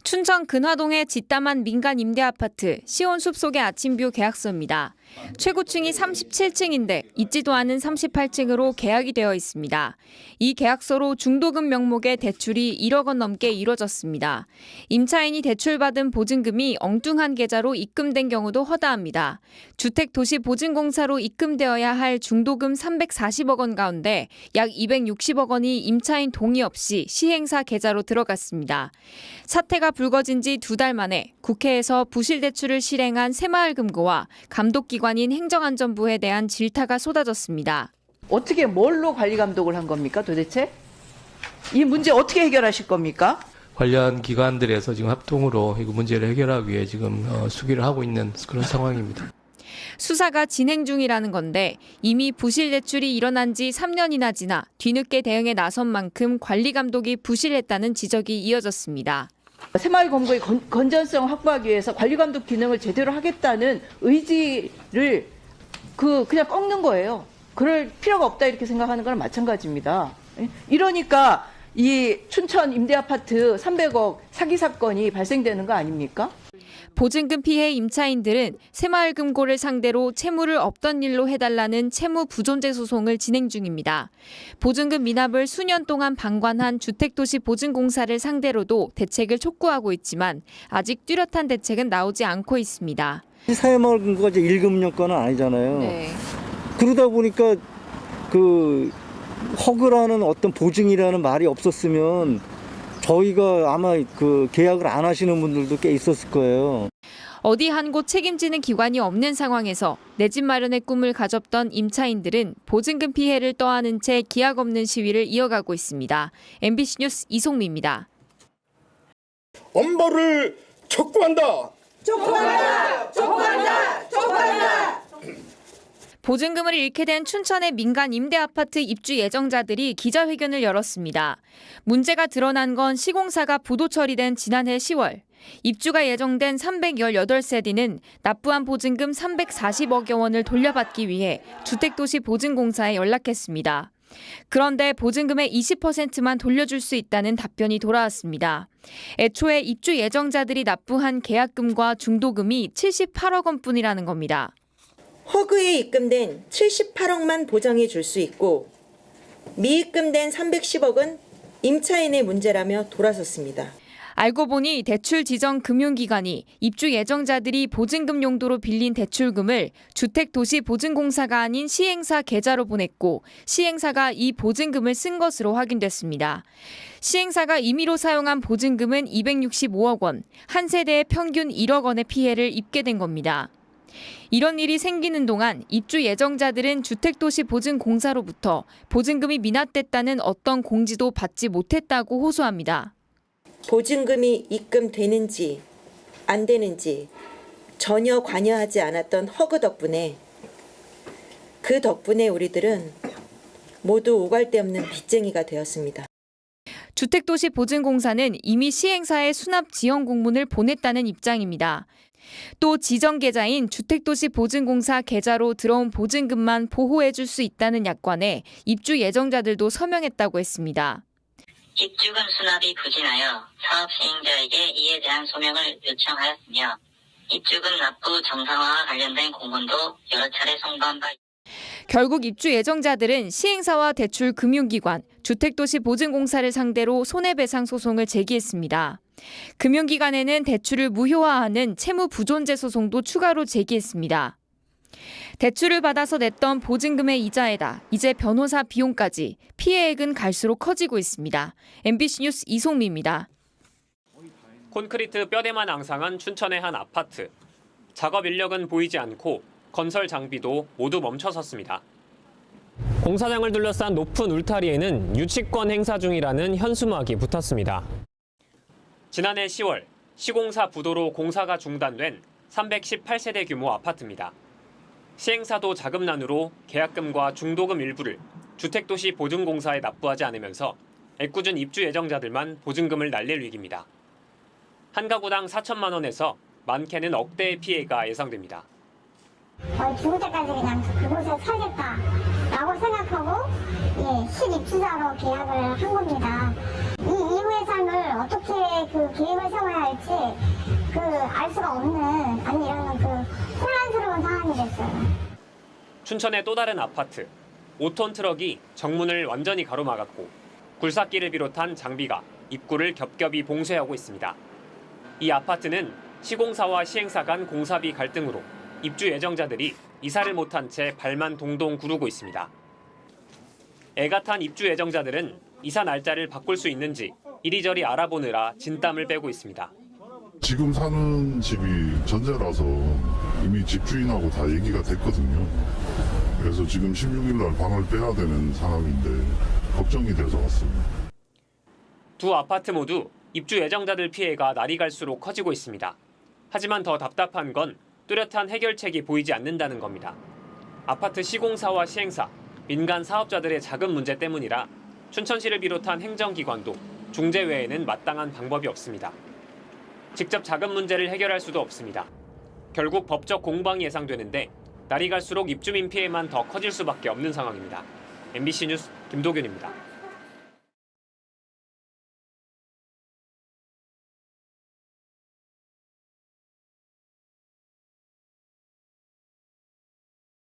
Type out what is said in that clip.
춘천 근화동의 짓담한 민간 임대아파트 시온숲속의 아침뷰 계약서입니다. 최고층이 37층인데 있지도 않은 38층으로 계약이 되어 있습니다. 이 계약서로 중도금 명목의 대출이 1억 원 넘게 이뤄졌습니다. 임차인이 대출받은 보증금이 엉뚱한 계좌로 입금된 경우도 허다합니다. 주택도시보증공사로 입금되어야 할 중도금 340억 원 가운데 약 260억 원이 임차인 동의 없이 시행사 계좌로 들어갔습니다. 사태가 불거진 지 2달 만에 국회에서 부실대출을 실행한 새마을금고와 감독기관인 행정안전부에 대한 질타가 쏟아졌습니다. 어떻게 뭘로 관리감독을 한 겁니까 도대체? 이 문제 어떻게 해결하실 겁니까? 관련 기관들에서 지금 합동으로 이 문제를 해결하기 위해 지금 수기를 하고 있는 그런 상황입니다. 수사가 진행 중이라는 건데 이미 부실 대출이 일어난 지 3년이나 지나 뒤늦게 대응에 나선 만큼 관리 감독이 부실했다는 지적이 이어졌습니다. 새마을금고의 건전성 확보하기 위해서 관리감독 기능을 제대로 하겠다는 의지를 그냥 꺾는 거예요. 그럴 필요가 없다 이렇게 생각하는 거랑 마찬가지입니다. 이러니까 이 춘천 임대아파트 300억 사기 사건이 발생되는 거 아닙니까? 보증금 피해 임차인들은 새마을금고를 상대로 채무를 없던 일로 해달라는 채무 부존재 소송을 진행 중입니다. 보증금 미납을 수년 동안 방관한 주택도시보증공사를 상대로도 대책을 촉구하고 있지만 아직 뚜렷한 대책은 나오지 않고 있습니다. 새마을금고가 이제 1금 건은 아니잖아요. 네. 그러다 보니까 허그라는 어떤 보증이라는 말이 없었으면 저희가 아마 계약을 안 하시는 분들도 꽤 있었을 거예요. 어디 한 곳 책임지는 기관이 없는 상황에서 내 집 마련의 꿈을 가졌던 임차인들은 보증금 피해를 떠안은 채 기약 없는 시위를 이어가고 있습니다. MBC 뉴스 이송미입니다. 엄벌을 촉구한다. 촉구한다! 촉구한다! 촉구한다! 보증금을 잃게 된 춘천의 민간 임대아파트 입주 예정자들이 기자회견을 열었습니다. 문제가 드러난 건 시공사가 부도 처리된 지난해 10월. 입주가 예정된 318세대는 납부한 보증금 340억여 원을 돌려받기 위해 주택도시보증공사에 연락했습니다. 그런데 보증금의 20%만 돌려줄 수 있다는 답변이 돌아왔습니다. 애초에 입주 예정자들이 납부한 계약금과 중도금이 78억 원뿐이라는 겁니다. 허그에 입금된 78억만 보장해 줄 수 있고 미입금된 310억은 임차인의 문제라며 돌아섰습니다. 알고 보니 대출 지정 금융기관이 입주 예정자들이 보증금 용도로 빌린 대출금을 주택도시보증공사가 아닌 시행사 계좌로 보냈고 시행사가 이 보증금을 쓴 것으로 확인됐습니다. 시행사가 임의로 사용한 보증금은 265억 원, 한 세대에 평균 1억 원의 피해를 입게 된 겁니다. 이런 일이 생기는 동안 입주 예정자들은 주택도시보증공사로부터 보증금이 미납됐다는 어떤 공지도 받지 못했다고 호소합니다. 보증금이 입금되는지 안 되는지 전혀 관여하지 않았던 허그 덕분에 우리들은 모두 오갈 데 없는 빚쟁이가 되었습니다. 주택도시보증공사는 이미 시행사에 수납 지원 공문을 보냈다는 입장입니다. 또 지정 계좌인 주택도시보증공사 계좌로 들어온 보증금만 보호해 줄 수 있다는 약관에 입주 예정자들도 서명했다고 했습니다. 입주금 수납이 부진하여 사업 시행자에게 이에 대한 소명을 요청하였으며 입주금 납부 정상화와 관련된 공문도 여러 차례 송부한 바 있습니다. 결국 입주 예정자들은 시행사와 대출 금융기관, 주택도시보증공사를 상대로 손해배상 소송을 제기했습니다. 금융기관에는 대출을 무효화하는 채무부존재 소송도 추가로 제기했습니다. 대출을 받아서 냈던 보증금의 이자에다 이제 변호사 비용까지 피해액은 갈수록 커지고 있습니다. MBC 뉴스 이송미입니다. 콘크리트 뼈대만 앙상한 춘천의 한 아파트. 작업 인력은 보이지 않고 건설 장비도 모두 멈춰섰습니다. 공사장을 둘러싼 높은 울타리에는 유치권 행사 중이라는 현수막이 붙었습니다. 지난해 10월 시공사 부도로 공사가 중단된 318세대 규모 아파트입니다. 시행사도 자금난으로 계약금과 중도금 일부를 주택도시보증공사에 납부하지 않으면서 애꿎은 입주 예정자들만 보증금을 날릴 위기입니다. 한 가구당 4천만 원에서 많게는 억대의 피해가 예상됩니다. 죽을 때까지 그냥 그곳에 살겠다라고 생각하고 실입주자로 계약을 한 겁니다. 이 이후에 앞으로의 삶을 어떻게 그 계획을 세워야 할지 그 알 수가 없는 아니 이런 그 혼란스러운 상황이 됐어요. 춘천의 또 다른 아파트. 5톤 트럭이 정문을 완전히 가로막았고 굴삭기를 비롯한 장비가 입구를 겹겹이 봉쇄하고 있습니다. 이 아파트는 시공사와 시행사 간 공사비 갈등으로 입주 예정자들이 이사를 못한 채 발만 동동 구르고 있습니다. 애가 탄 입주 예정자들은 이사 날짜를 바꿀 수 있는지 이리저리 알아보느라 진땀을 빼고 있습니다. 지금 사는 집이 전세라서 이미 집주인하고 다 얘기가 됐거든요. 그래서 지금 16일 날 방을 빼야 되는 상황인데 걱정이 돼서 왔습니다. 두 아파트 모두 입주 예정자들 피해가 날이 갈수록 커지고 있습니다. 하지만 더 답답한 건 뚜렷한 해결책이 보이지 않는다는 겁니다. 아파트 시공사와 시행사, 민간 사업자들의 자금 문제 때문이라 춘천시를 비롯한 행정기관도 중재 외에는 마땅한 방법이 없습니다. 직접 자금 문제를 해결할 수도 없습니다. 결국 법적 공방이 예상되는데 날이 갈수록 입주민 피해만 더 커질 수밖에 없는 상황입니다. MBC 뉴스 김도균입니다.